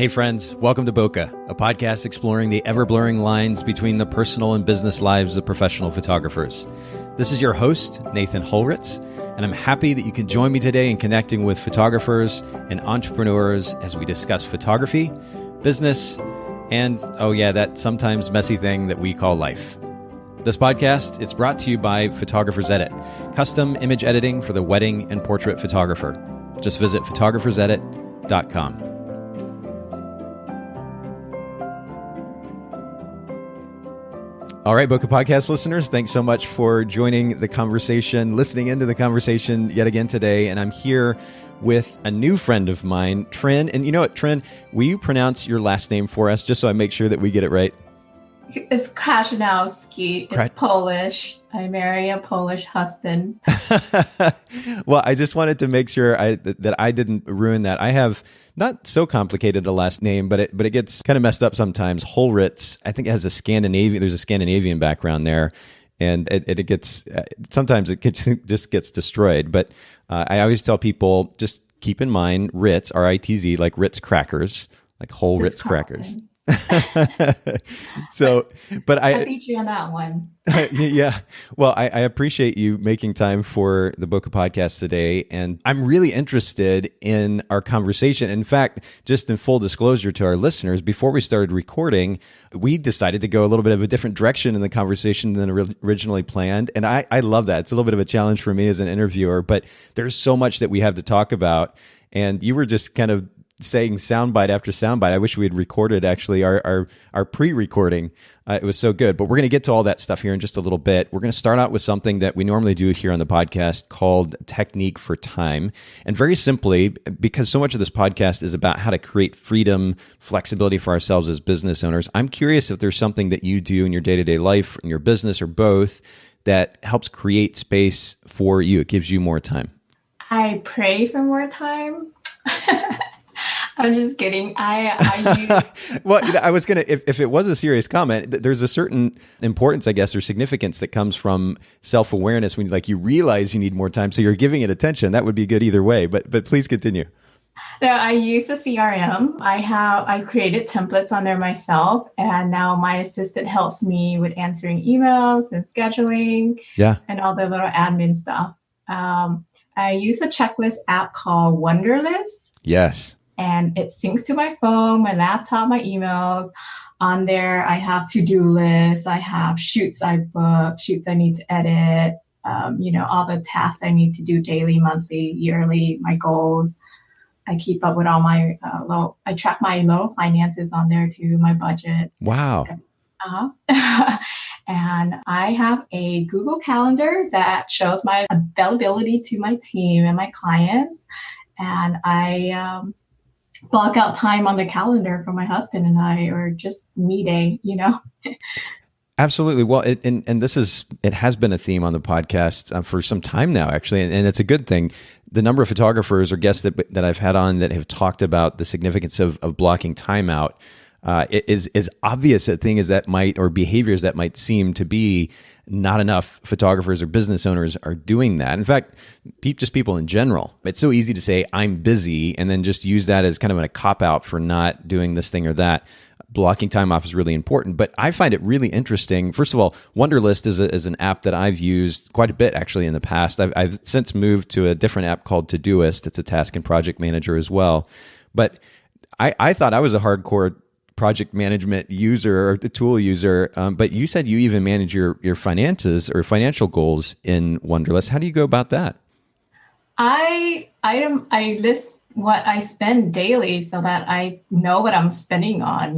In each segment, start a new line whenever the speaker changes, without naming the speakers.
Hey friends, welcome to Bokeh, a podcast exploring the ever-blurring lines between the personal and business lives of professional photographers. This is your host, Nathan Holritz, and I'm happy that you can join me today in connecting with photographers and entrepreneurs as we discuss photography, business, and, oh yeah, that sometimes messy thing that we call life. This podcast is brought to you by Photographers Edit, custom image editing for the wedding and portrait photographer. Just visit photographersedit.com. All right, Bokeh Podcast listeners, thanks so much for joining the conversation, listening into the conversation yet again today. And I'm here with a new friend of mine, Trynh. And you know what, Trynh, will you pronounce your last name for us just so I make sure that we get it right?
It's Krajanowski. It's Polish. I marry a Polish husband.
Well, I just wanted to make sure that I didn't ruin that. I have not so complicated a last name, but it gets kind of messed up sometimes. Holritz, I think it has there's a Scandinavian background there. And it gets, sometimes just gets destroyed. But I always tell people, just keep in mind Ritz, R-I-T-Z, like Ritz crackers, like whole Ritz crackers. So, but I
beat you on that one.
Yeah. Well, I appreciate you making time for the Bokeh Podcast today. And I'm really interested in our conversation. In fact, just in full disclosure to our listeners, before we started recording, we decided to go a little bit of a different direction in the conversation than originally planned. And I love that. It's a little bit of a challenge for me as an interviewer, but there's so much that we have to talk about. And you were just kind of saying soundbite after soundbite. I wish we had recorded actually our pre-recording. It was so good, but we're going to get to all that stuff here in just a little bit. We're going to start out with something that we normally do here on the podcast called Technique for Time. And very simply, because so much of this podcast is about how to create freedom, flexibility for ourselves as business owners, I'm curious if there's something that you do in your day-to-day life, in your business or both, that helps create space for you. It gives you more time.
I pray for more time. I'm just kidding. I
Well, I was going to, if it was a serious comment, there's a certain importance, I guess, or significance that comes from self-awareness when you realize you need more time. So you're giving it attention. That would be good either way, but please continue.
So I use a CRM. I created templates on there myself, and now my assistant helps me with answering emails and scheduling and all the little admin stuff. I use a checklist app called Wunderlist.
Yes.
And it syncs to my phone, my laptop, my emails. On there, I have to-do lists. I have shoots I booked, shoots I need to edit, all the tasks I need to do daily, monthly, yearly, my goals. I keep up with all my I track my low finances on there too, my budget.
Wow.
And I have a Google Calendar that shows my availability to my team and my clients. And I block out time on the calendar for my husband and I, or just me day,
Absolutely. Well, it has been a theme on the podcast for some time now, actually, and it's a good thing. The number of photographers or guests that I've had on that have talked about the significance of blocking time out is obvious a thing as that might, or behaviors that might seem to be not enough photographers or business owners are doing that. In fact, just people in general. It's so easy to say, I'm busy, and then just use that as kind of a cop-out for not doing this thing or that. Blocking time off is really important, but I find it really interesting. First of all, Wunderlist is an app that I've used quite a bit actually in the past. I've since moved to a different app called Todoist. It's a task and project manager as well. But I thought I was a hardcore project management user or the tool user, but you said you even manage your finances or financial goals in Wunderlist. How do you go about that? I
list what I spend daily so that I know what I'm spending on,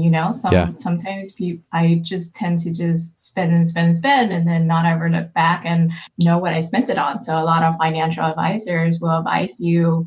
Sometimes I just tend to just spend and then not ever look back and know what I spent it on. So a lot of financial advisors will advise you,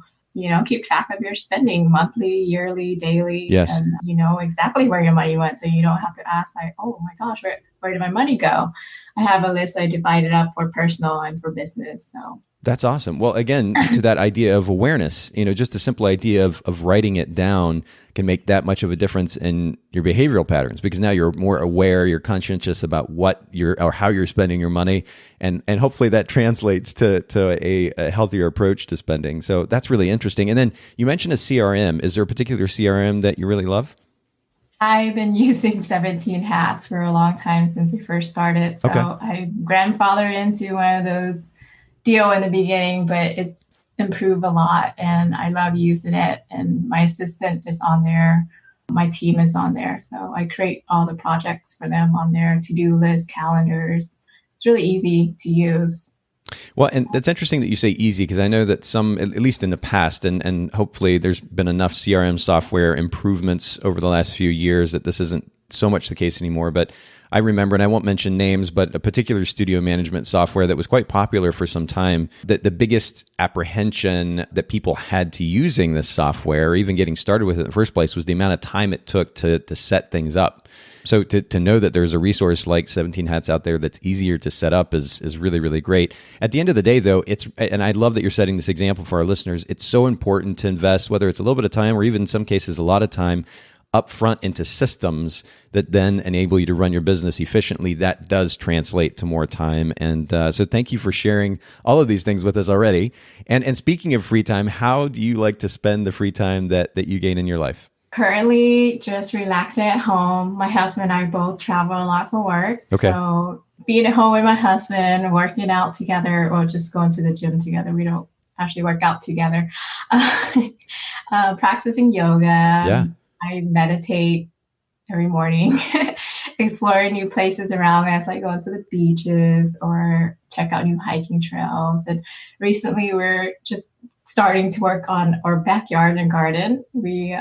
keep track of your spending monthly, yearly, daily, and you know exactly where your money went. So you don't have to ask oh my gosh, where did my money go? I have a list. I divide it up for personal and for business. So
That's awesome. Well, again, to that idea of awareness, just the simple idea of writing it down can make that much of a difference in your behavioral patterns, because now you're more aware, you're conscientious about or how you're spending your money. And hopefully that translates to a healthier approach to spending. So that's really interesting. And then you mentioned a CRM. Is there a particular CRM that you really love?
I've been using 17 Hats for a long time since I first started. So I grandfathered into one of those deal in the beginning, but it's improved a lot and I love using it. And my assistant is on there. My team is on there. So I create all the projects for them on there, to-do lists, calendars. It's really easy to use.
Well, and that's interesting that you say easy, because I know that some, at least in the past, and hopefully there's been enough CRM software improvements over the last few years that this isn't so much the case anymore. But I remember, and I won't mention names, but a particular studio management software that was quite popular for some time, that the biggest apprehension that people had to using this software, or even getting started with it in the first place, was the amount of time it took to set things up. So to know that there's a resource like 17 Hats out there that's easier to set up is really, really great. At the end of the day, though, and I love that you're setting this example for our listeners, it's so important to invest, whether it's a little bit of time or even in some cases a lot of time, upfront into systems that then enable you to run your business efficiently. That does translate to more time. And so thank you for sharing all of these things with us already. And speaking of free time, how do you like to spend the free time that you gain in your life?
Currently, just relaxing at home. My husband and I both travel a lot for work.
Okay.
So being at home with my husband, working out together, or just going to the gym together. We don't actually work out together. Practicing yoga.
Yeah.
I meditate every morning, exploring new places around us, like going to the beaches or check out new hiking trails. And recently we're just starting to work on our backyard and garden. We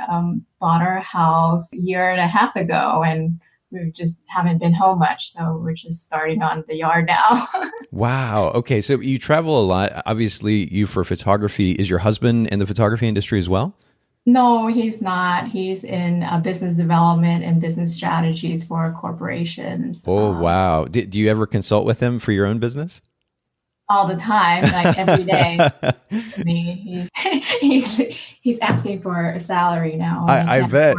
bought our house a year and a half ago, and we just haven't been home much. So we're just starting on the yard now.
Wow. Okay. So you travel a lot. Obviously, you for photography. Is your husband in the photography industry as well?
No, he's not. He's in business development and business strategies for corporations.
Oh, wow. Do you ever consult with him for your own business?
All the time, like every day. He's asking for a salary now.
I bet.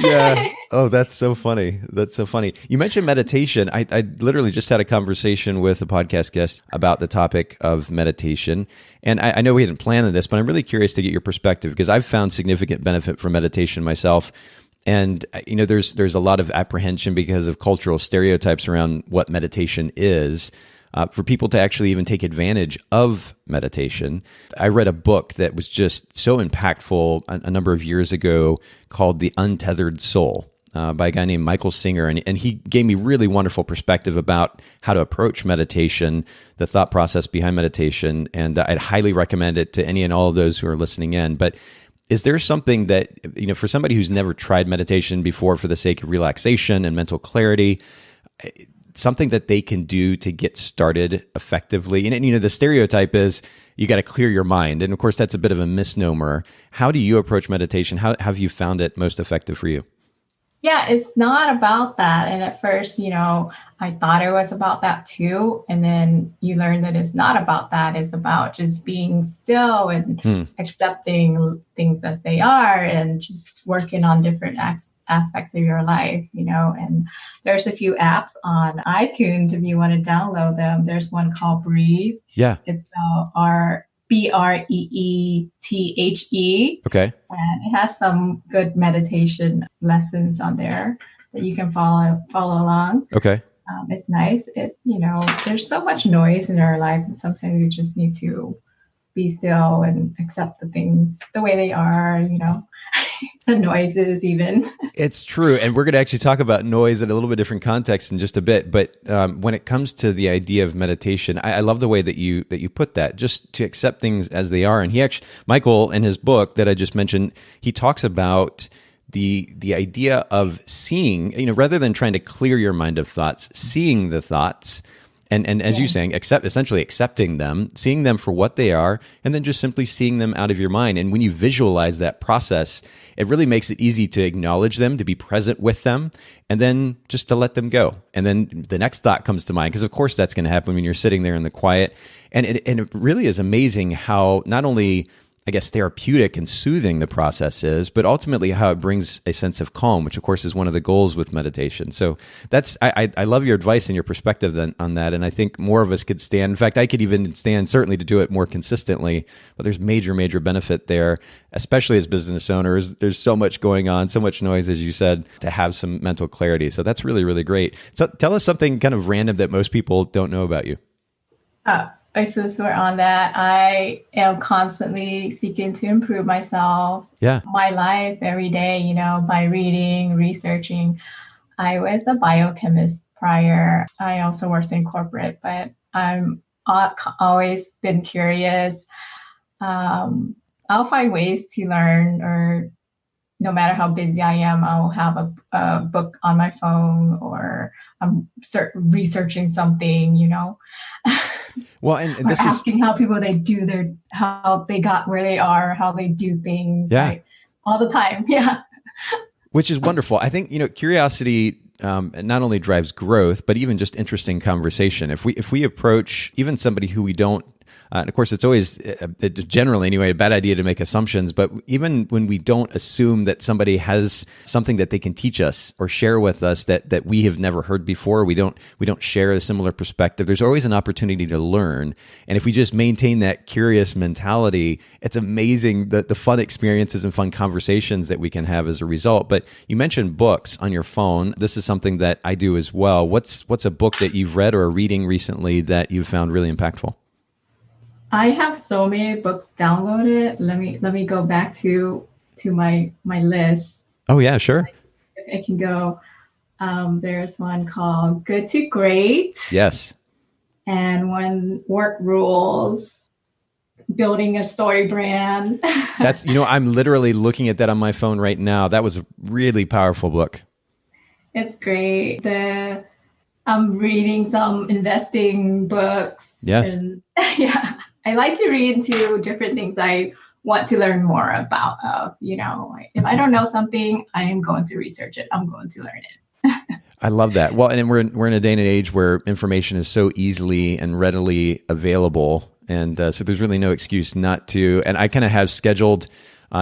Yeah. Oh, that's so funny. That's so funny. You mentioned meditation. I literally just had a conversation with a podcast guest about the topic of meditation. And I know we hadn't planned this, but I'm really curious to get your perspective, because I've found significant benefit from meditation myself. And, there's a lot of apprehension because of cultural stereotypes around what meditation is. For people to actually even take advantage of meditation. I read a book that was just so impactful a number of years ago called The Untethered Soul by a guy named Michael Singer. And he gave me really wonderful perspective about how to approach meditation, the thought process behind meditation. And I'd highly recommend it to any and all of those who are listening in. But is there something that, for somebody who's never tried meditation before for the sake of relaxation and mental clarity, something that they can do to get started effectively? And the stereotype is you got to clear your mind. And of course, that's a bit of a misnomer. How do you approach meditation? How have you found it most effective for you?
Yeah, it's not about that. And at first, I thought it was about that too. And then you learn that it's not about that. It's about just being still and accepting things as they are and just working on different aspects of your life, and there's a few apps on iTunes if you want to download them. There's one called Breathe.
Yeah.
It's BREETHE.
Okay.
And it has some good meditation lessons on there that you can follow along.
Okay.
It's nice. There's so much noise in our life, and sometimes we just need to be still and accept the things the way they are, the noises even. It's
true. And we're going to actually talk about noise in a little bit different context in just a bit. But when it comes to the idea of meditation, I love the way that you put that, just to accept things as they are. And Michael, in his book that I just mentioned, he talks about the idea of seeing, rather than trying to clear your mind of thoughts, seeing the thoughts And as you're saying, essentially accepting them, seeing them for what they are, and then just simply seeing them out of your mind. And when you visualize that process, it really makes it easy to acknowledge them, to be present with them, and then just to let them go. And then the next thought comes to mind, because of course that's going to happen when you're sitting there in the quiet. And it really is amazing how not only, I guess, therapeutic and soothing the process is, but ultimately how it brings a sense of calm, which of course is one of the goals with meditation. So I love your advice and your perspective on that. And I think more of us could stand. In fact, I could even stand certainly to do it more consistently, but there's major, major benefit there, especially as business owners. There's so much going on, so much noise, as you said, to have some mental clarity. So that's really, really great. So tell us something kind of random that most people don't know about you.
Since we're on that, I am constantly seeking to improve myself, my life every day, by reading, researching. I was a biochemist prior. I also worked in corporate, but I'm always been curious. I'll find ways to learn, or no matter how busy I am, I'll have a book on my phone, or I'm researching something,
Well, and
this asking how people how they got where they are, how they do things, all the time,
which is wonderful. I think curiosity not only drives growth, but even just interesting conversation. If we approach even somebody who we don't. And of course, it's always, generally anyway, a bad idea to make assumptions. But even when we don't assume that somebody has something that they can teach us or share with us that we have never heard before, we don't share a similar perspective, there's always an opportunity to learn. And if we just maintain that curious mentality, it's amazing the fun experiences and fun conversations that we can have as a result. But you mentioned books on your phone. This is something that I do as well. What's a book that you've read or are reading recently that you've found really impactful?
I have so many books downloaded. Let me go back to my list.
Oh yeah, sure.
I can go. There's one called Good to Great.
Yes.
And one Work Rules, Building a Story Brand.
That's I'm literally looking at that on my phone right now. That was a really powerful book.
It's great. I'm reading some investing books.
Yes.
And, I like to read into different things I want to learn more about. If I don't know something, I am going to research it. I'm going to learn it.
I love that. Well, and we're in a day and age where information is so easily and readily available, and so there's really no excuse not to. And I kind of have scheduled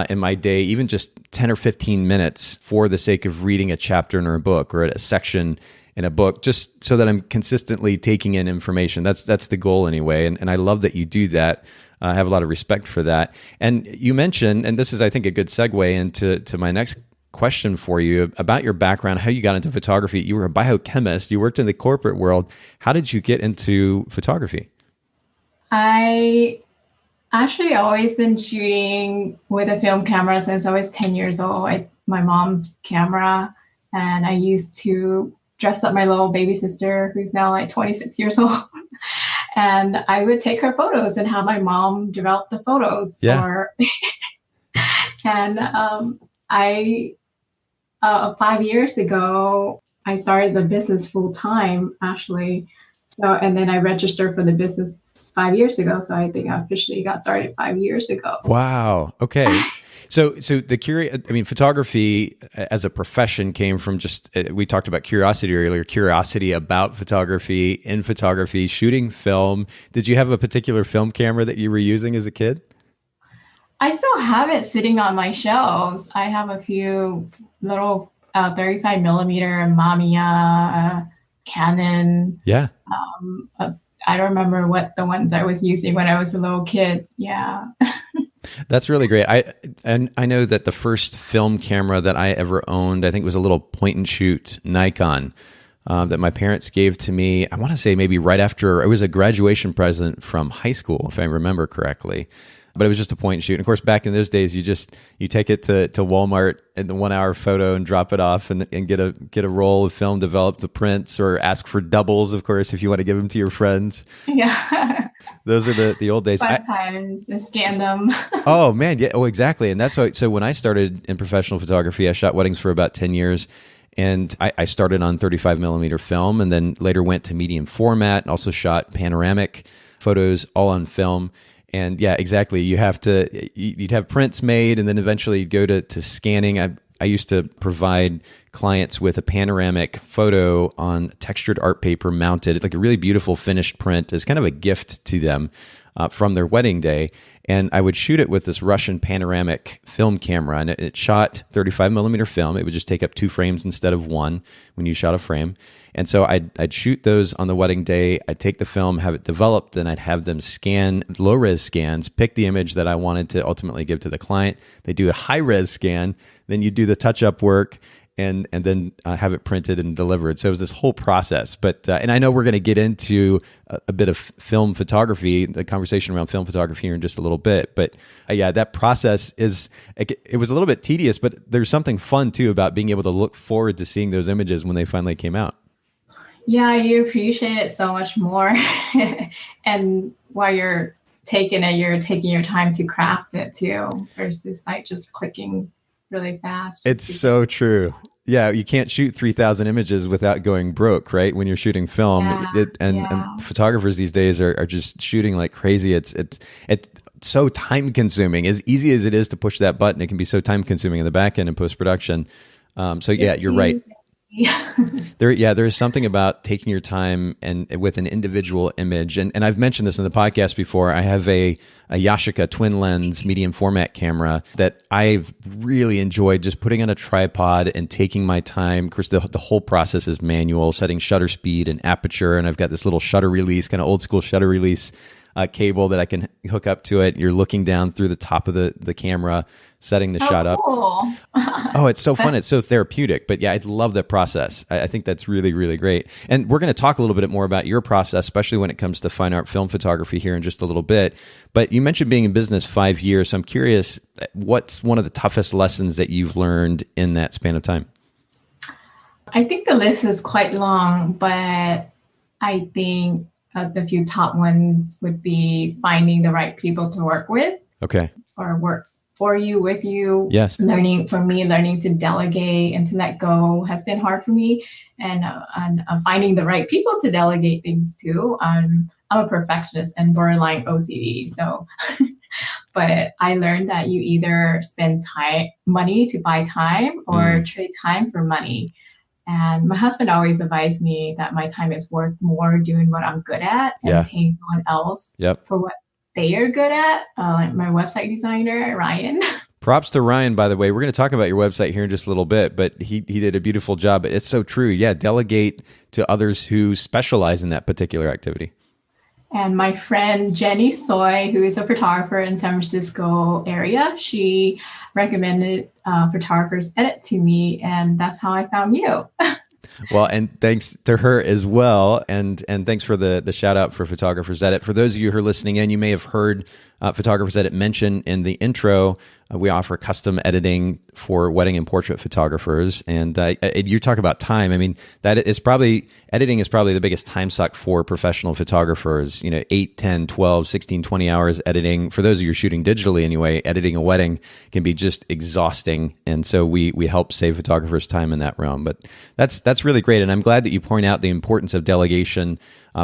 in my day, even just 10 or 15 minutes for the sake of reading a chapter in a book or a section in a book, just so that I'm consistently taking in information. That's the goal anyway. And I love that you do that. I have a lot of respect for that. And you mentioned, and this is, I think, a good segue into my next question for you about your background, how you got into photography. You were a biochemist. You worked in the corporate world. How did you get into photography?
I actually always been shooting with a film camera since I was 10 years old. My mom's camera, and I used to dress up my little baby sister, who's now like 26 years old. And I would take her photos and have my mom develop the photos.
Yeah.
And 5 years ago, I started the business full time, actually. So, and then I registered for the business 5 years ago. So I think I officially got started 5 years ago.
Wow. Okay. So photography as a profession came from just, we talked about curiosity earlier, curiosity about photography, in photography, shooting film. Did you have a particular film camera that you were using as a kid?
I still have it sitting on my shelves. I have a few little 35 millimeter Mamiya, Canon.
Yeah.
I don't remember what the ones I was using when I was a little kid. Yeah.
That's really great. I know that the first film camera that I ever owned, I think, was a little point and shoot Nikon that my parents gave to me. I want to say maybe right after it was a graduation present from high school, if I remember correctly. but it was just a point and shoot. And of course, back in those days, you take it to Walmart in the 1 hour photo and drop it off and get a roll of film, develop the prints, or ask for doubles, of course, if you want to give them to your friends.
Yeah.
Those are the old days.
Fun times, and scan them.
Oh man, yeah, oh exactly. And that's why. So when I started in professional photography, I shot weddings for about 10 years. And I started on 35 millimeter film and then later went to medium format and also shot panoramic photos all on film. And yeah, exactly. You'd have prints made and then eventually you'd go to scanning. I used to provide clients with a panoramic photo on textured art paper mounted. It's like a really beautiful finished print as kind of a gift to them from their wedding day. And I would shoot it with this Russian panoramic film camera, and it shot 35 millimeter film. It would just take up 2 frames instead of 1 when you shot a frame. And so I'd shoot those on the wedding day. I'd take the film, have it developed, then I'd have them scan, low-res scans, pick the image that I wanted to ultimately give to the client. They do a high-res scan, then you do the touch-up work, and then have it printed and delivered. So it was this whole process. But and I know we're going to get into a bit of film photography, the conversation around film photography here in just a little bit. But yeah, that process it was a little bit tedious, but there's something fun too about being able to look forward to seeing those images when they finally came out.
Yeah, you appreciate it so much more. And while you're taking it, you're taking your time to craft it too, versus like just clicking really fast.
It's so true. Yeah, you can't shoot 3,000 images without going broke, right? When you're shooting film, and photographers these days are just shooting like crazy. It's so time consuming. As easy as it is to push that button, it can be so time consuming in the back end and post production. So yeah, you're right. There's something about taking your time and with an individual image. And I've mentioned this in the podcast before. I have a Yashica twin lens medium format camera that I've really enjoyed just putting on a tripod and taking my time. Of course, the whole process is manual, setting shutter speed and aperture. And I've got this little shutter release, kind of old school shutter release cable that I can hook up to it. You're looking down through the top of the camera, setting the shot up.
Cool.
Oh, it's so fun. It's so therapeutic. But yeah, I love that process. I think that's really, really great. And we're going to talk a little bit more about your process, especially when it comes to fine art film photography here in just a little bit. But you mentioned being in business 5 years. So I'm curious, what's one of the toughest lessons that you've learned in that span of time?
I think the list is quite long, but I think the few top ones would be finding the right people to work with.
Okay.
Or work for you, with you.
Yes.
Learning to delegate and to let go has been hard for me. And finding the right people to delegate things to. I'm a perfectionist and borderline OCD. So, but I learned that you either spend money to buy time or trade time for money. And my husband always advised me that my time is worth more doing what I'm good at and paying someone else for what they are good at. Like my website designer, Ryan.
Props to Ryan, by the way. We're going to talk about your website here in just a little bit, but he did a beautiful job. It's so true. Yeah, delegate to others who specialize in that particular activity.
And my friend Jenny Soy, who is a photographer in San Francisco area, she recommended Photographers Edit to me, and that's how I found you.
Well, and thanks to her as well. And thanks for the shout out for Photographers Edit. For those of you who are listening in, you may have heard Photographers Edit mentioned in the intro. We offer custom editing for wedding and portrait photographers. And you talk about time. I mean, editing is probably the biggest time suck for professional photographers. 8, 10, 12, 16, 20 hours editing. For those of you shooting digitally anyway, editing a wedding can be just exhausting. And so we help save photographers time in that realm. But that's really great. And I'm glad that you point out the importance of delegation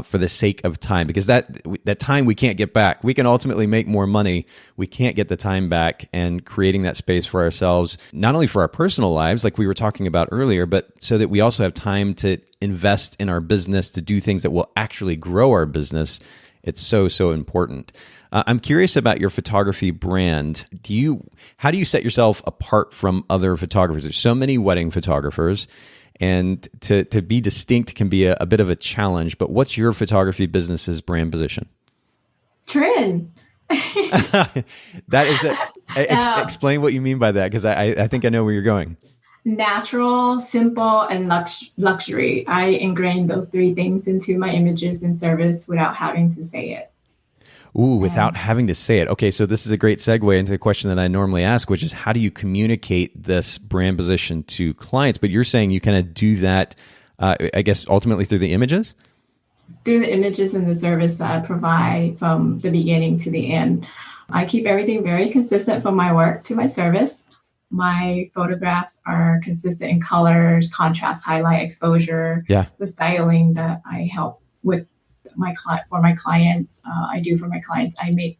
for the sake of time, because that time we can't get back. We can ultimately make more money. We can't get the time back, and creating that space for ourselves, not only for our personal lives, like we were talking about earlier, but so that we also have time to invest in our business, to do things that will actually grow our business. It's so, so important. I'm curious about your photography brand. How do you set yourself apart from other photographers? There's so many wedding photographers, and to be distinct can be a bit of a challenge. But what's your photography business's brand position?
Trynh.
That is it. Explain what you mean by that, because I think I know where you're going.
Natural, simple, and luxury. I ingrained those 3 things into my images and service without having to say it.
Ooh, without having to say it. Okay, so this is a great segue into the question that I normally ask, which is how do you communicate this brand position to clients? But you're saying you kind of do that, I guess, ultimately through the images?
Through the images and the service that I provide from the beginning to the end. I keep everything very consistent from my work to my service. My photographs are consistent in colors, contrast, highlight, exposure, the styling that I help with for my clients. I do for my clients. I make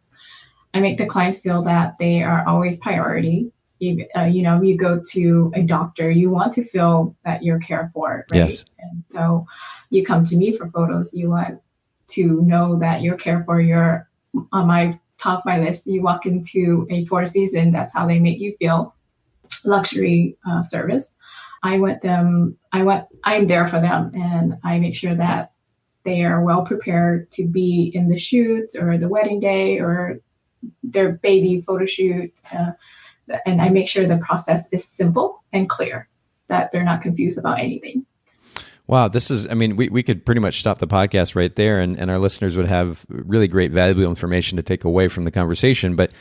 the clients feel that they are always priority. You go to a doctor, you want to feel that you're cared for, right?
Yes.
And so you come to me for photos. You want to know that you're cared for. You're on my top of my list. You walk into a Four Seasons, that's how they make you feel. Luxury service. I'm there for them, and I make sure that they are well prepared to be in the shoots or the wedding day or their baby photo shoot. And I make sure the process is simple and clear, that they're not confused about anything.
Wow, we could pretty much stop the podcast right there, and our listeners would have really great, valuable information to take away from the conversation. But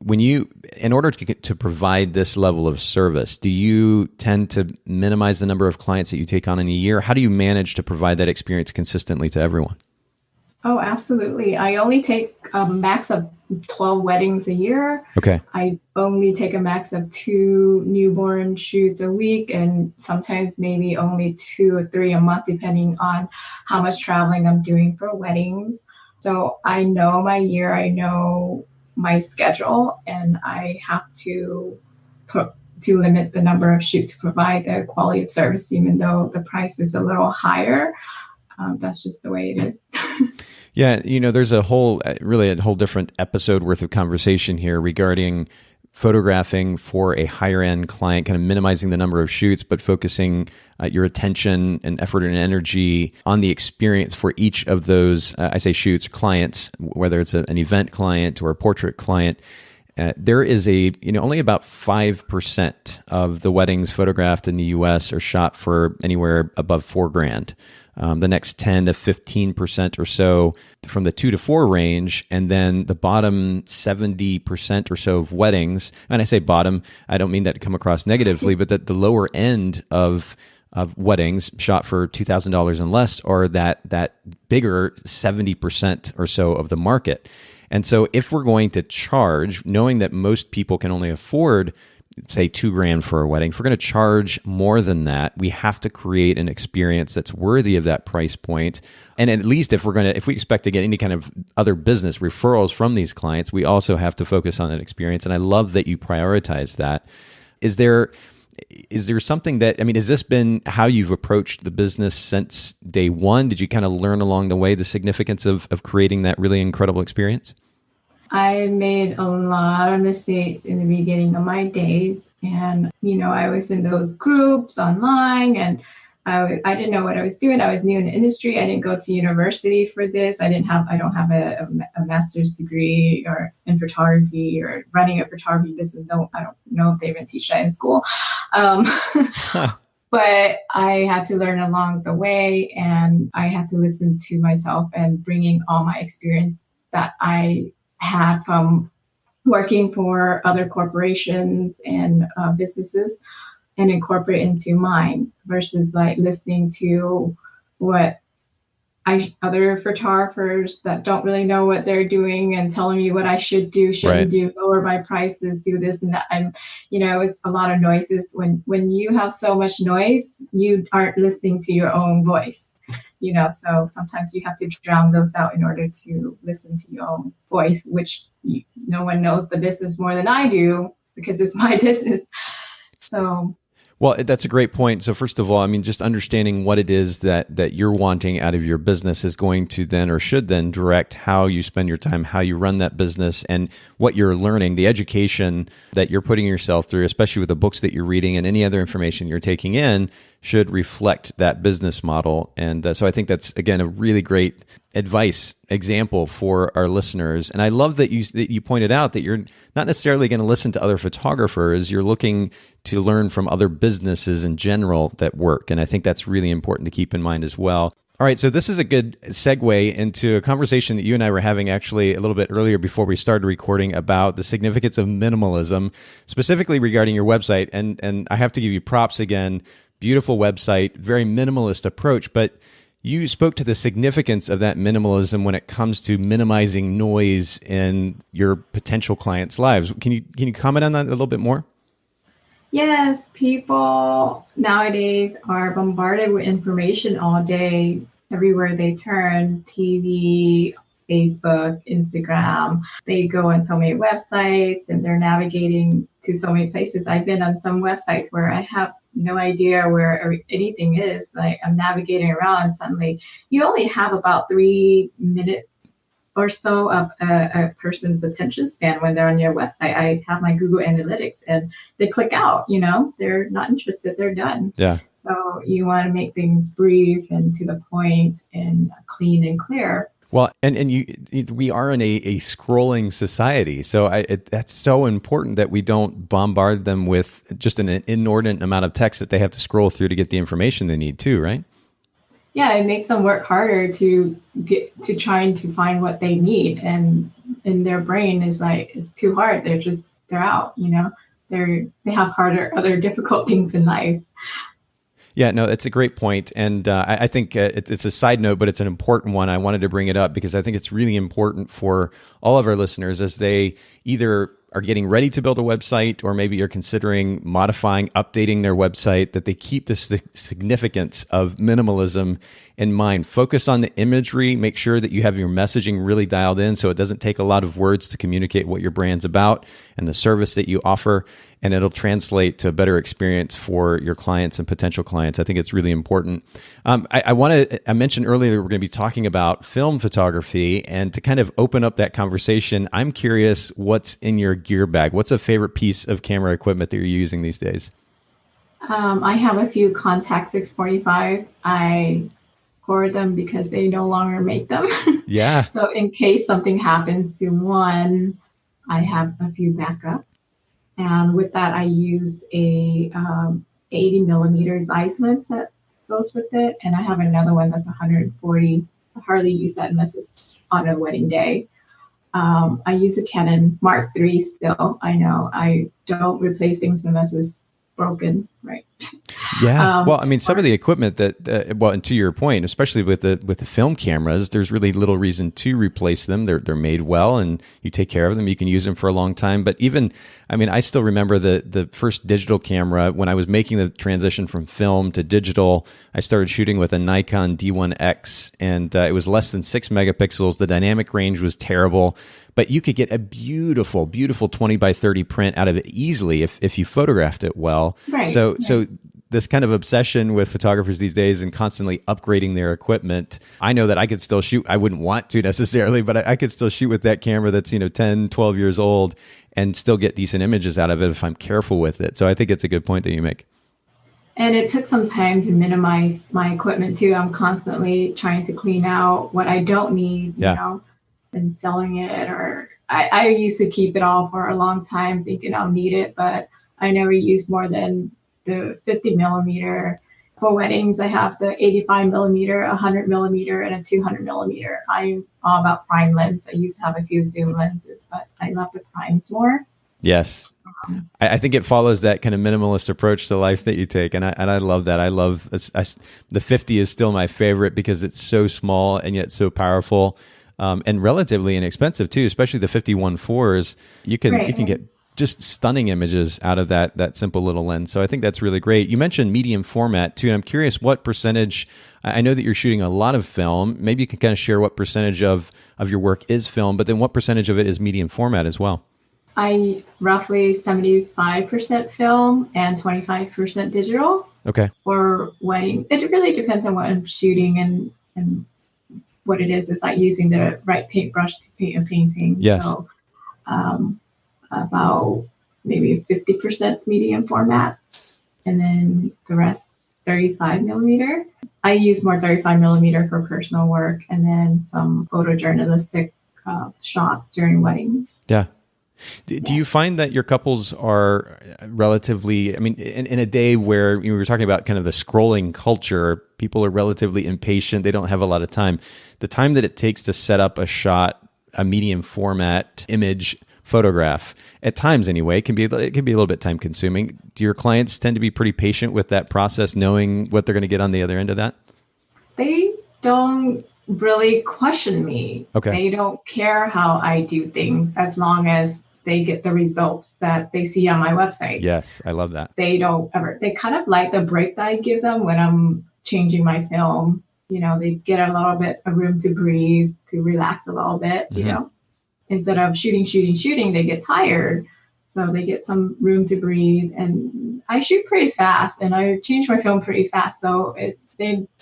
in order to provide this level of service, do you tend to minimize the number of clients that you take on in a year? How do you manage to provide that experience consistently to everyone?
Oh, absolutely. I only take a max of 12 weddings a year.
Okay.
I only take a max of 2 newborn shoots a week, and sometimes maybe only 2 or 3 a month, depending on how much traveling I'm doing for weddings. So I know my year, I know my schedule, and I have to limit the number of shoots to provide the quality of service, even though the price is a little higher. That's just the way it is.
Yeah, there's a whole different episode worth of conversation here regarding photographing for a higher end client, kind of minimizing the number of shoots, but focusing your attention and effort and energy on the experience for each of those, I say shoots, clients, whether it's an event client or a portrait client. There is only about 5% of the weddings photographed in the U.S. are shot for anywhere above $4,000. The next 10 to 15% or so from the 2 to 4 range, and then the bottom 70% or so of weddings. And I say bottom, I don't mean that to come across negatively, but that the lower end of weddings shot for $2,000 and less are that bigger 70% or so of the market. And so if we're going to charge, knowing that most people can only afford, say, $2,000 for a wedding, if we're going to charge more than that, we have to create an experience that's worthy of that price point. And at least if we expect to get any kind of other business referrals from these clients, we also have to focus on that experience. And I love that you prioritize that. Is there something that, has this been how you've approached the business since day one? Did you kind of learn along the way the significance of creating that really incredible experience?
I made a lot of mistakes in the beginning of my days. And, I was in those groups online, and I didn't know what I was doing. I was new in the industry. I didn't go to university for this. I don't have a master's degree in photography or running a photography business. No, I don't know if they even teach that in school. But I had to learn along the way, and I had to listen to myself and bringing all my experience that I had from working for other corporations and businesses and incorporate into mine, versus like listening to what other photographers that don't really know what they're doing and telling me what I should do, shouldn't do, lower my prices, do this and that. And, it's a lot of noises. When you have so much noise, you aren't listening to your own voice, so sometimes you have to drown those out in order to listen to your own voice, which no one knows the business more than I do because it's my business. So.
Well, that's a great point. So first of all, just understanding what it is that you're wanting out of your business is going to then, or should then, direct how you spend your time, how you run that business, and what you're learning, the education that you're putting yourself through, especially with the books that you're reading and any other information you're taking in, should reflect that business model. And so I think that's, again, a really great advice example for our listeners. And I love that you pointed out that you're not necessarily going to listen to other photographers. You're looking to learn from other businesses in general that work. And I think that's really important to keep in mind as well. All right, so this is a good segue into a conversation that you and I were having actually a little bit earlier before we started recording about the significance of minimalism, specifically regarding your website. And I have to give you props again. Beautiful website, very minimalist approach, but you spoke to the significance of that minimalism when it comes to minimizing noise in your potential clients' lives. Can you comment on that a little bit more?
Yes, people nowadays are bombarded with information all day, everywhere they turn, TV, Facebook, Instagram. They go on so many websites and they're navigating to so many places. I've been on some websites where I have no idea where anything is. Like I'm navigating around and suddenly you only have about 3 minutes or so of a person's attention span when they're on your website. I have my Google Analytics and they click out, they're not interested, they're done.
Yeah.
So you want to make things brief and to the point and clean and clear.
Well, we are in a scrolling society, so that's so important that we don't bombard them with just an inordinate amount of text that they have to scroll through to get the information they need too, right?
Yeah, it makes them work harder to get to trying to find what they need, and in their brain is like it's too hard. They're out. They have other difficult things in life.
Yeah, no, it's a great point. And I think it's a side note, but it's an important one. I wanted to bring it up because I think it's really important for all of our listeners as they either are getting ready to build a website or maybe you're considering modifying, updating their website, that they keep the significance of minimalism in mind. Focus on the imagery. Make sure that you have your messaging really dialed in so it doesn't take a lot of words to communicate what your brand's about and the service that you offer, and it'll translate to a better experience for your clients and potential clients. I think it's really important. I mentioned earlier that we're going to be talking about film photography, and to kind of open up that conversation, I'm curious what's in your gear bag. What's a favorite piece of camera equipment that you're using these days?
I have a few Contax 645. I hoard them because they no longer make them.
Yeah.
So in case something happens to one, I have a few backup. And with that, I use a 80 millimeters Zeiss lens that goes with it. And I have another one that's 140. I hardly use that unless it's on a wedding day. I use a Canon Mark III still. I know I don't replace things unless it's broken, right?
Yeah. Well, I mean, some of the equipment and to your point, especially with the film cameras, there's really little reason to replace them. They're made well, and you take care of them. You can use them for a long time. But even, I mean, I still remember the first digital camera when I was making the transition from film to digital. I started shooting with a Nikon D1X, and it was less than 6 megapixels. The dynamic range was terrible, but you could get a beautiful, beautiful 20 by 30 print out of it easily if you photographed it well.
Right.
So this kind of obsession with photographers these days and constantly upgrading their equipment. I know that I could still shoot. I wouldn't want to necessarily, but I could still shoot with that camera that's, 10, 12 years old and still get decent images out of it if I'm careful with it. So I think it's a good point that you make.
And it took some time to minimize my equipment too. I'm constantly trying to clean out what I don't need, and selling it. Or I used to keep it all for a long time thinking I'll need it, but I never used more than the 50 millimeter. For weddings, I have the 85 millimeter, 100 millimeter, and a 200 millimeter. I'm all about prime lens. I used to have a few zoom lenses, but I love the primes more.
Yes. I think it follows that kind of minimalist approach to life that you take. And I love that. The 50 is still my favorite because it's so small and yet so powerful, and relatively inexpensive too, especially the 51.4s. You can get just stunning images out of that simple little lens. So I think that's really great. You mentioned medium format too, and I'm curious what percentage, I know that you're shooting a lot of film. Maybe you can kind of share what percentage of your work is film, but then what percentage of it is medium format as well?
I roughly 75% film and 25% digital.
Okay.
For wedding. It really depends on what I'm shooting and what it is. It's like using the right paintbrush to paint a painting.
Yes.
So, about maybe 50% medium formats, and then the rest 35 millimeter. I use more 35 millimeter for personal work, and then some photojournalistic shots during weddings.
Yeah. Do you find that your couples are relatively, I mean, in a day where we were talking about kind of the scrolling culture, people are relatively impatient. They don't have a lot of time. The time that it takes to set up a shot, a medium format image photograph, at times anyway, it can be a little bit time consuming. Do your clients tend to be pretty patient with that process, knowing what they're going to get on the other end of that?
They don't really question me.
Okay.
They don't care how I do things as long as they get the results that they see on my website.
Yes, I love that.
They kind of like the break that I give them when I'm changing my film. They get a little bit of room to breathe, to relax a little bit, instead of shooting, they get tired. So they get some room to breathe, and I shoot pretty fast and I change my film pretty fast. So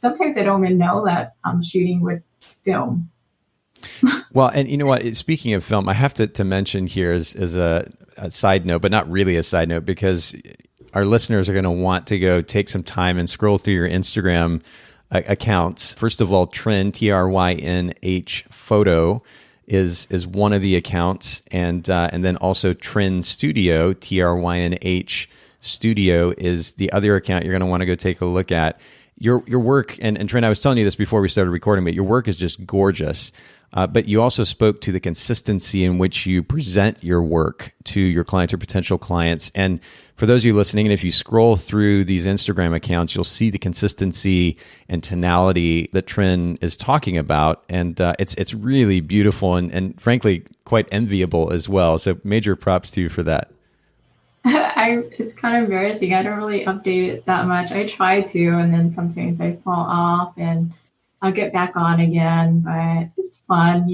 sometimes they don't even know that I'm shooting with film.
Well, and you know what? Speaking of film, I have to mention here as a side note, but not really a side note, because our listeners are going to want to go take some time and scroll through your Instagram accounts. First of all, Trynh, Trynh photo is one of the accounts, and then also Trynh Studio, Trynh Studio is the other account you're going to want to go take a look at. Your work, and Trynh, I was telling you this before we started recording, but your work is just gorgeous. But you also spoke to the consistency in which you present your work to your clients or potential clients. And for those of you listening, and if you scroll through these Instagram accounts, you'll see the consistency and tonality that Trynh is talking about. And it's really beautiful and frankly, quite enviable as well. So major props to you for that.
It's kind of embarrassing. I don't really update it that much. I try to, and then sometimes I fall off and I'll get back on again, but it's fun.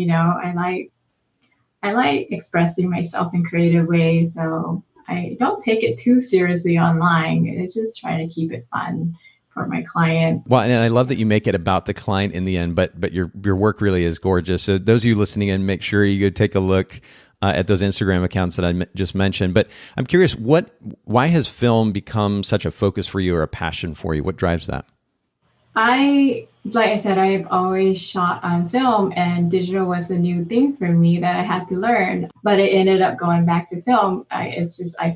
I like expressing myself in creative ways. So I don't take it too seriously online. I just try to keep it fun for my clients.
Well, and I love that you make it about the client in the end, but your work really is gorgeous. So those of you listening in, make sure you go take a look at those Instagram accounts that I just mentioned. But I'm curious, why has film become such a focus for you or a passion for you? What drives that?
Like I said, I've always shot on film, and digital was a new thing for me that I had to learn. But it ended up going back to film. I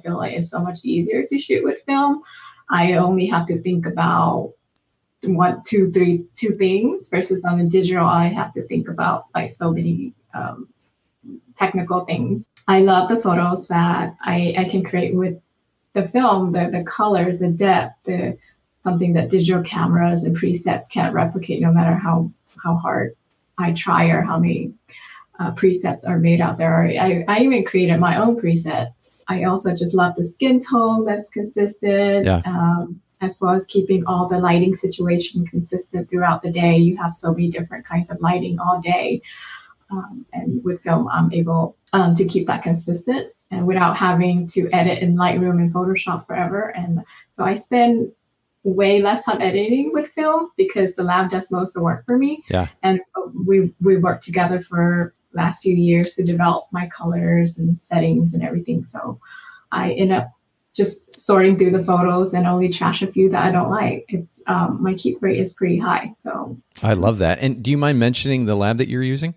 feel like it's so much easier to shoot with film. I only have to think about two things versus on the digital, I have to think about like so many technical things. I love the photos that I can create with the film, the colors, the depth, something that digital cameras and presets can't replicate, no matter how hard I try or how many presets are made out there. I even created my own presets. I also just love the skin tone that's consistent, as well as keeping all the lighting situation consistent throughout the day. You have so many different kinds of lighting all day. And with film, I'm able to keep that consistent and without having to edit in Lightroom and Photoshop forever. And so I spend way less time editing with film because the lab does most of the work for me.
Yeah.
And we worked together for last few years to develop my colors and settings and everything. So I end up just sorting through the photos and only trash a few that I don't like. It's my keep rate is pretty high. So
I love that. And do you mind mentioning the lab that you're using?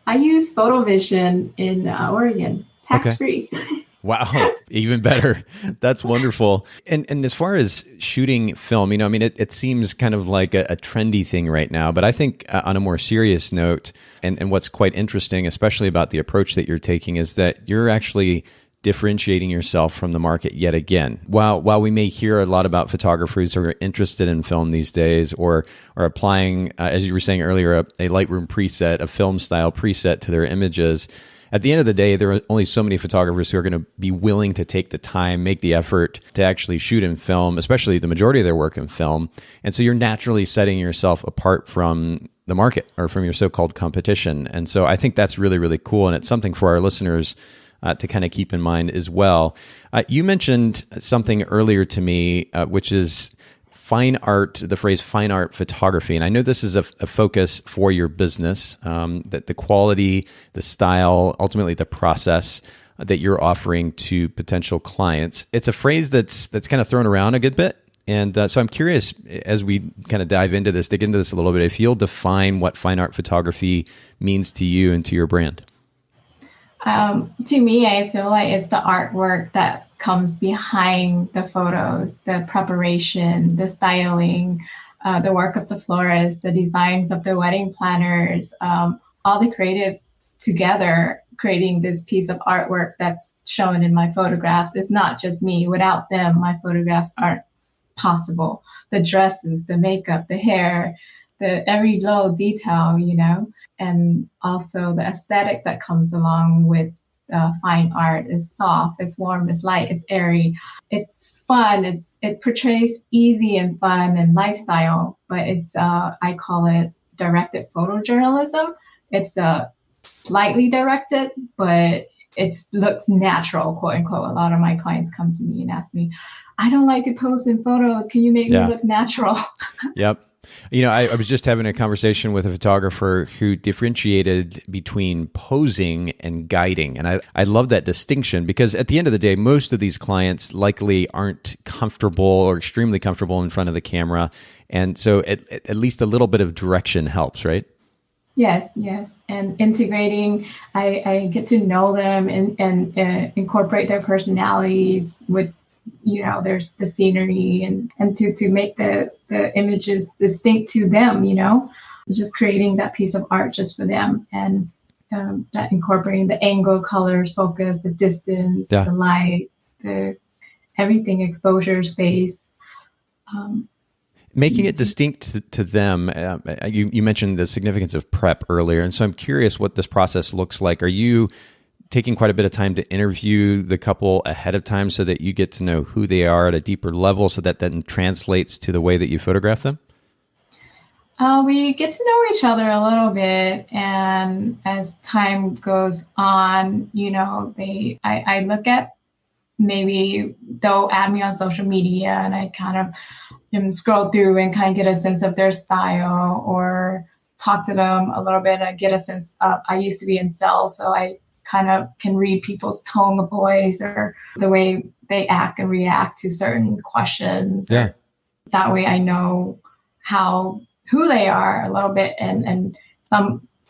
I use PhotoVision in Oregon, tax-free. Okay.
Wow, even better. That's wonderful. And as far as shooting film, it seems kind of like a trendy thing right now, but I think on a more serious note, and what's quite interesting, especially about the approach that you're taking, is that you're actually differentiating yourself from the market yet again. While we may hear a lot about photographers who are interested in film these days or are applying, as you were saying earlier, a Lightroom preset, a film style preset to their images, at the end of the day, there are only so many photographers who are going to be willing to take the time, make the effort to actually shoot in film, especially the majority of their work in film. And so you're naturally setting yourself apart from the market or from your so-called competition. And so I think that's really, really cool. And it's something for our listeners to kind of keep in mind as well. You mentioned something earlier to me, which is fine art, the phrase fine art photography. And I know this is a focus for your business, that the quality, the style, ultimately the process that you're offering to potential clients. It's a phrase that's kind of thrown around a good bit. And so I'm curious, as we kind of dig into this a little bit, if you'll define what fine art photography means to you and to your brand.
To me, I feel like it's the artwork that comes behind the photos, the preparation, the styling, the work of the florist, the designs of the wedding planners, all the creatives together creating this piece of artwork that's shown in my photographs. It's not just me. Without them, my photographs aren't possible. The dresses, the makeup, the hair, the every little detail, and also the aesthetic that comes along with fine art is soft, it's warm, it's light, it's airy, it's fun, it portrays easy and fun and lifestyle, but it's I call it directed photojournalism. It's slightly directed, but it looks natural, quote unquote. A lot of my clients come to me and ask me, I don't like to pose in photos. Can you make me look natural?
Yep. I was just having a conversation with a photographer who differentiated between posing and guiding. And I love that distinction because at the end of the day, most of these clients likely aren't comfortable or extremely comfortable in front of the camera. And so at least a little bit of direction helps, right?
Yes. And integrating, I get to know them and incorporate their personalities with, there's the scenery and to make the images distinct to them, just creating that piece of art just for them. And that incorporating the angle, colors, focus, the distance, the light, the everything, exposure, space.
Making it distinct to them. You mentioned the significance of prep earlier. And so I'm curious what this process looks like. Are you taking quite a bit of time to interview the couple ahead of time so that you get to know who they are at a deeper level so that then translates to the way that you photograph them?
We get to know each other a little bit. And as time goes on, I look at, maybe they'll add me on social media and I kind of scroll through and kind of get a sense of their style or talk to them a little bit. I get a sense of, I used to be in sales, so I kind of can read people's tone of voice or the way they act and react to certain questions.
Yeah.
That way I know who they are a little bit and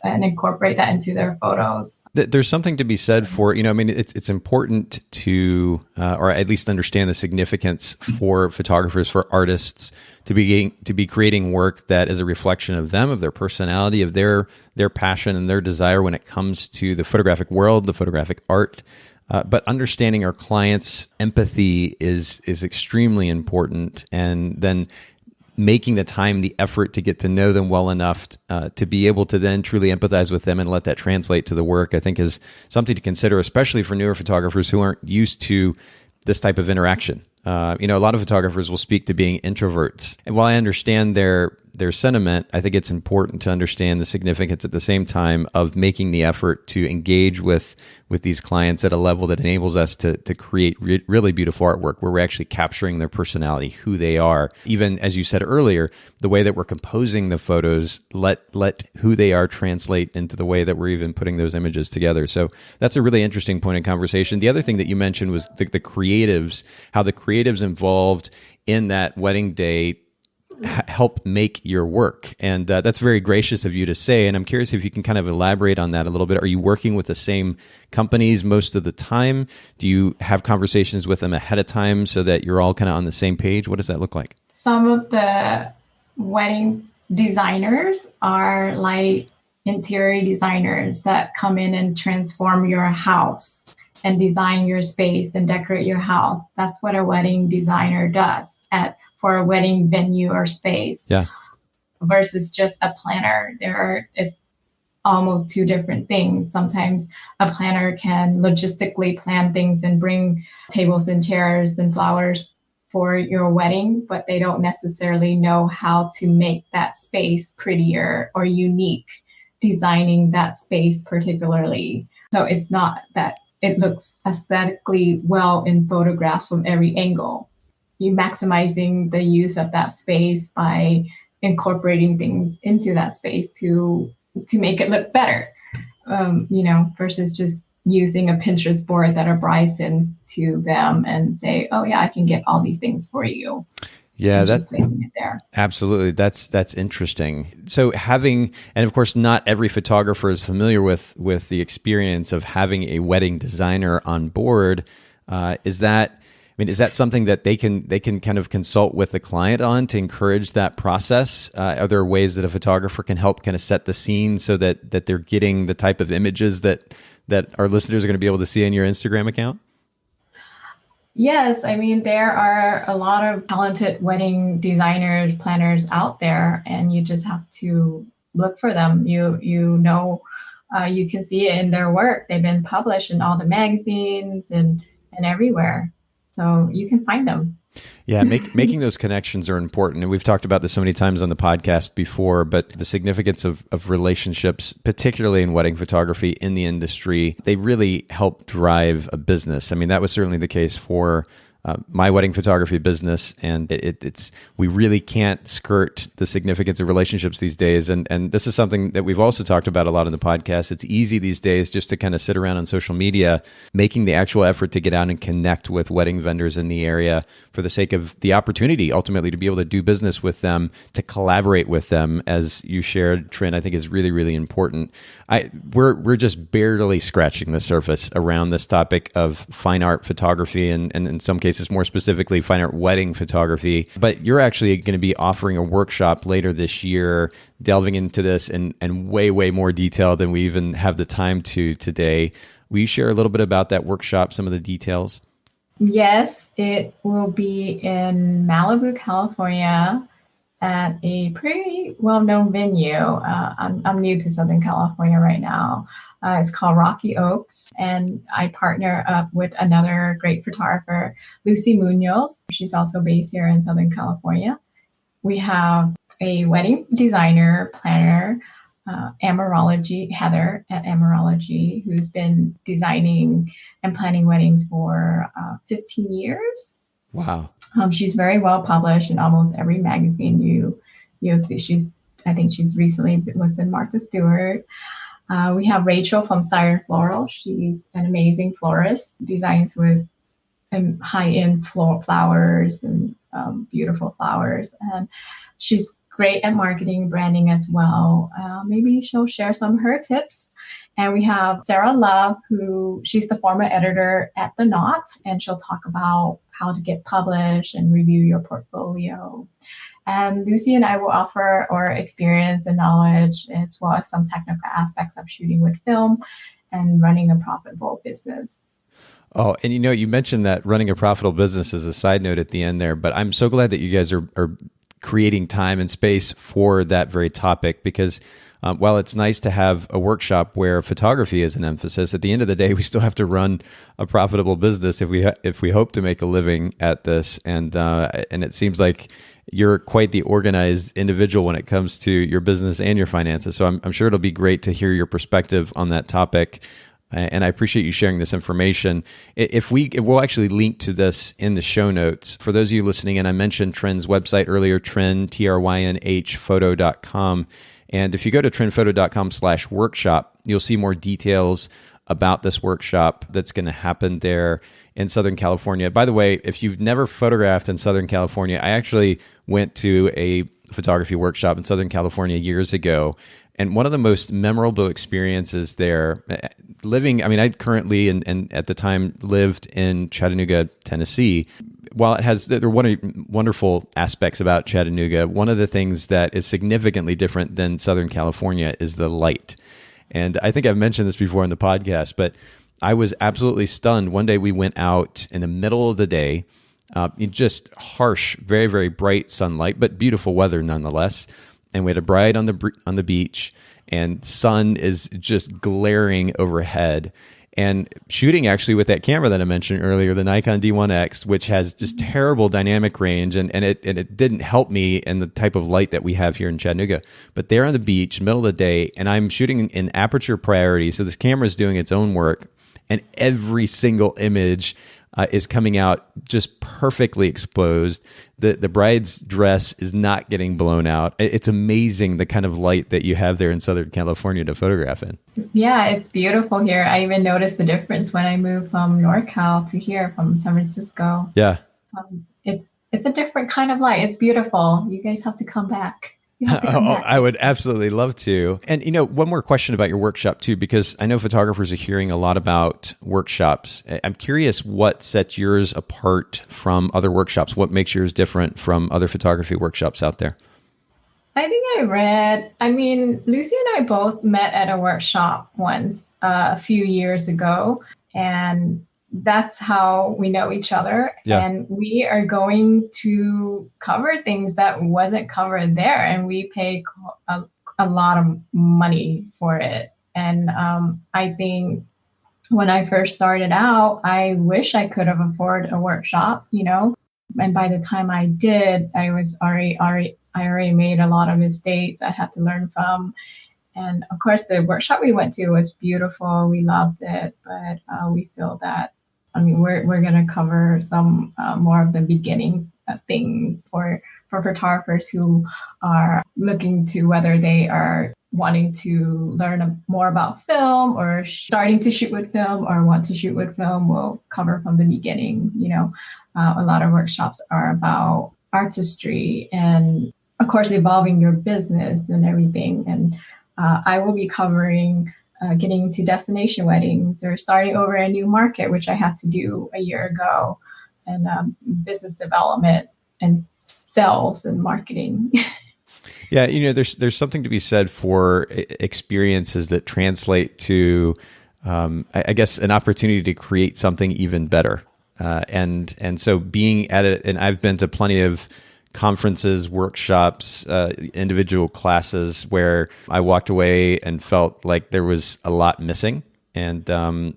incorporate that into their photos.
There's something to be said for, it's important to, or at least understand the significance for photographers, for artists to be creating work that is a reflection of them, of their personality, of their passion and their desire when it comes to the photographic world, the photographic art. But understanding our clients' empathy is extremely important. And then making the time, the effort to get to know them well enough to be able to then truly empathize with them and let that translate to the work, I think is something to consider, especially for newer photographers who aren't used to this type of interaction. A lot of photographers will speak to being introverts. And while I understand their sentiment, I think it's important to understand the significance at the same time of making the effort to engage with these clients at a level that enables us to create really beautiful artwork where we're actually capturing their personality, who they are. Even as you said earlier, the way that we're composing the photos, let who they are translate into the way that we're even putting those images together. So that's a really interesting point in conversation. The other thing that you mentioned was the creatives, how the creatives involved in that wedding day help make your work. And that's very gracious of you to say. And I'm curious if you can kind of elaborate on that a little bit. Are you working with the same companies most of the time? Do you have conversations with them ahead of time so that you're all kind of on the same page? What does that look like?
Some of the wedding designers are like interior designers that come in and transform your house and design your space and decorate your house. That's what a wedding designer does for a wedding venue or space.
Yeah.
Versus just a planner. It's almost two different things. Sometimes a planner can logistically plan things and bring tables and chairs and flowers for your wedding, but they don't necessarily know how to make that space prettier or unique, designing that space particularly. So it's not that it looks aesthetically well in photographs from every angle. You maximizing the use of that space by incorporating things into that space to make it look better, versus just using a Pinterest board that a bride sends to them and say, oh yeah, I can get all these things for you.
Yeah,
and just placing it there.
Absolutely. That's interesting. So having, and of course, not every photographer is familiar with the experience of having a wedding designer on board. Is that, I mean, is that something that they can kind of consult with the client on to encourage that process? Are there ways that a photographer can help kind of set the scene so that they're getting the type of images that our listeners are going to be able to see in your Instagram account?
Yes, I mean, there are a lot of talented wedding designers, planners out there, and you just have to look for them. You can see it in their work. They've been published in all the magazines and everywhere. So you can find them.
Yeah, making those connections are important. And we've talked about this so many times on the podcast before, but the significance of relationships, particularly in wedding photography in the industry, they really help drive a business. I mean, that was certainly the case for my wedding photography business, and it's we really can't skirt the significance of relationships these days. And this is something that we've also talked about a lot in the podcast. It's easy these days just to kind of sit around on social media, making the actual effort to get out and connect with wedding vendors in the area for the sake of the opportunity ultimately to be able to do business with them, to collaborate with them, as you shared, Trynh, I think is really, really important. We're just barely scratching the surface around this topic of fine art photography and in some cases more specifically fine art wedding photography. But you're actually going to be offering a workshop later this year delving into this in way, way more detail than we even have the time to today. Will you share a little bit about that workshop, some of the details?
Yes, it will be in Malibu, California, at a pretty well-known venue. I'm new to Southern California right now. It's called Rocky Oaks, and I partner up with another great photographer, Lucy Munoz. She's also based here in Southern California. We have a wedding designer, planner, Heather at Amerology, who's been designing and planning weddings for 15 years.
Wow.
She's very well published in almost every magazine you'll see. I think she's recently was in Martha Stewart. We have Rachel from Siren Floral. She's an amazing florist, designs with high-end flowers and beautiful flowers. And she's great at marketing, branding as well. Maybe she'll share some of her tips. And we have Sarah Love, she's the former editor at The Knot, and she'll talk about how to get published and review your portfolio. And Lucy and I will offer our experience and knowledge, as well as some technical aspects of shooting with film and running a profitable business.
Oh, and you mentioned that running a profitable business as a side note at the end there, but I'm so glad that you guys are creating time and space for that very topic, because while it's nice to have a workshop where photography is an emphasis, at the end of the day, we still have to run a profitable business if we hope to make a living at this. And it seems like you're quite the organized individual when it comes to your business and your finances. So I'm sure it'll be great to hear your perspective on that topic. And I appreciate you sharing this information. We'll actually link to this in the show notes. For those of you listening in, I mentioned Trynn's website earlier, Trynh, Trynh, photo.com. And if you go to trynnphoto.com/workshop, you'll see more details about this workshop that's going to happen there in Southern California. By the way, if you've never photographed in Southern California, I actually went to a photography workshop in Southern California years ago. And one of the most memorable experiences there, I currently and at the time lived in Chattanooga, Tennessee. While there are wonderful aspects about Chattanooga, one of the things that is significantly different than Southern California is the light. And I think I've mentioned this before in the podcast, but I was absolutely stunned. One day we went out in the middle of the day, in just harsh, very, very bright sunlight, but beautiful weather nonetheless. And we had a bride on the beach, and sun is just glaring overhead. And shooting actually with that camera that I mentioned earlier, the Nikon D1X, which has just terrible dynamic range, and it didn't help me in the type of light that we have here in Chattanooga. But there on the beach, middle of the day, and I'm shooting in aperture priority, so this camera is doing its own work, and every single image is coming out just perfectly exposed. The bride's dress is not getting blown out. It's amazing the kind of light that you have there in Southern California to photograph in.
Yeah, it's beautiful here. I even noticed the difference when I moved from NorCal to here, from San Francisco.
Yeah.
it's a different kind of light. It's beautiful. You guys have to come back.
I would absolutely love to. And, one more question about your workshop too, because I know photographers are hearing a lot about workshops. I'm curious what sets yours apart from other workshops. What makes yours different from other photography workshops out there?
I think Lucy and I both met at a workshop once a few years ago, and that's how we know each other. Yeah. And we are going to cover things that wasn't covered there. And we pay a lot of money for it. And I think when I first started out, I wish I could have afforded a workshop, And by the time I did, I already made a lot of mistakes I had to learn from. And of course, the workshop we went to was beautiful. We loved it. But we feel that we're going to cover some more of the beginning things for photographers who are looking to whether they are wanting to learn more about film or starting to shoot with film or want to shoot with film. We'll cover from the beginning. A lot of workshops are about artistry and, of course, evolving your business and everything. And I will be covering getting into destination weddings or starting over a new market, which I had to do a year ago, and business development and sales and marketing.
Yeah, there's something to be said for experiences that translate to, I guess, an opportunity to create something even better. And so being at it, and I've been to plenty of conferences, workshops, individual classes where I walked away and felt like there was a lot missing. And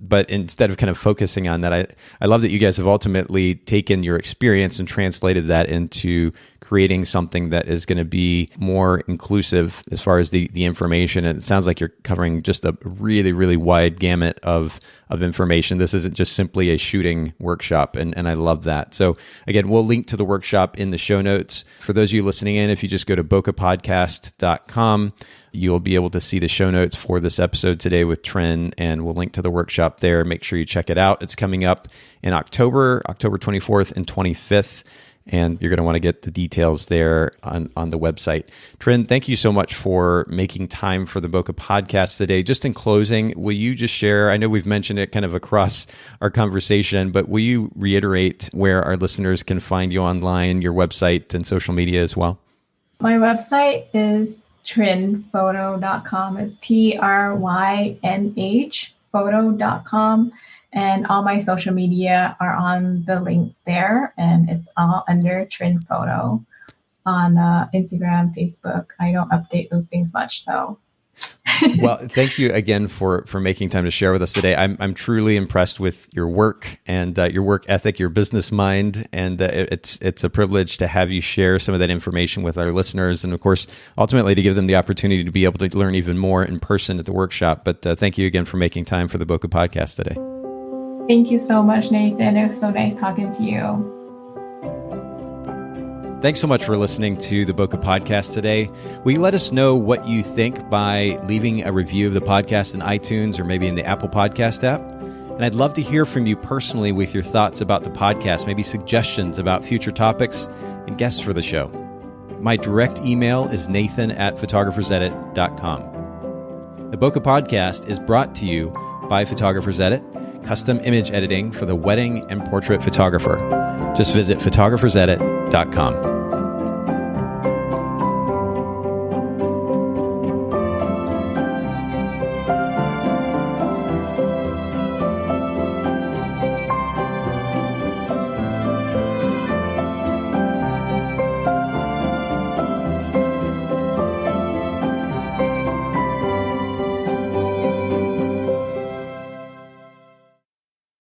but instead of kind of focusing on that, I love that you guys have ultimately taken your experience and translated that into creating something that is going to be more inclusive as far as the information. And it sounds like you're covering just a really, really wide gamut of information. This isn't just simply a shooting workshop, and I love that. So again, we'll link to the workshop in the show notes. For those of you listening in, if you just go to bokehpodcast.com, you'll be able to see the show notes for this episode today with Trynh, and we'll link to the workshop there. Make sure you check it out. It's coming up in October 24th and 25th. And you're going to want to get the details there on the website. Trynh, thank you so much for making time for the Bokeh Podcast today. Just in closing, will you just share, I know we've mentioned it kind of across our conversation, but will you reiterate where our listeners can find you online, your website and social media as well?
My website is trynh.photo.com. It's TRYNH photo.com. And all my social media are on the links there, and it's all under Trynh Photo on Instagram, Facebook. I don't update those things much, so.
Well, thank you again for making time to share with us today. I'm truly impressed with your work and your work ethic, your business mind, and it's a privilege to have you share some of that information with our listeners, and of course, ultimately to give them the opportunity to be able to learn even more in person at the workshop. But thank you again for making time for the Bokeh Podcast today.
Thank you so much, Nathan. It was so nice talking to you.
Thanks so much for listening to the Bokeh Podcast today. Will you let us know what you think by leaving a review of the podcast in iTunes or maybe in the Apple Podcast app? And I'd love to hear from you personally with your thoughts about the podcast, maybe suggestions about future topics and guests for the show. My direct email is nathan@photographersedit.com. The Bokeh Podcast is brought to you by Photographers Edit, custom image editing for the wedding and portrait photographer. Just visit photographersedit.com.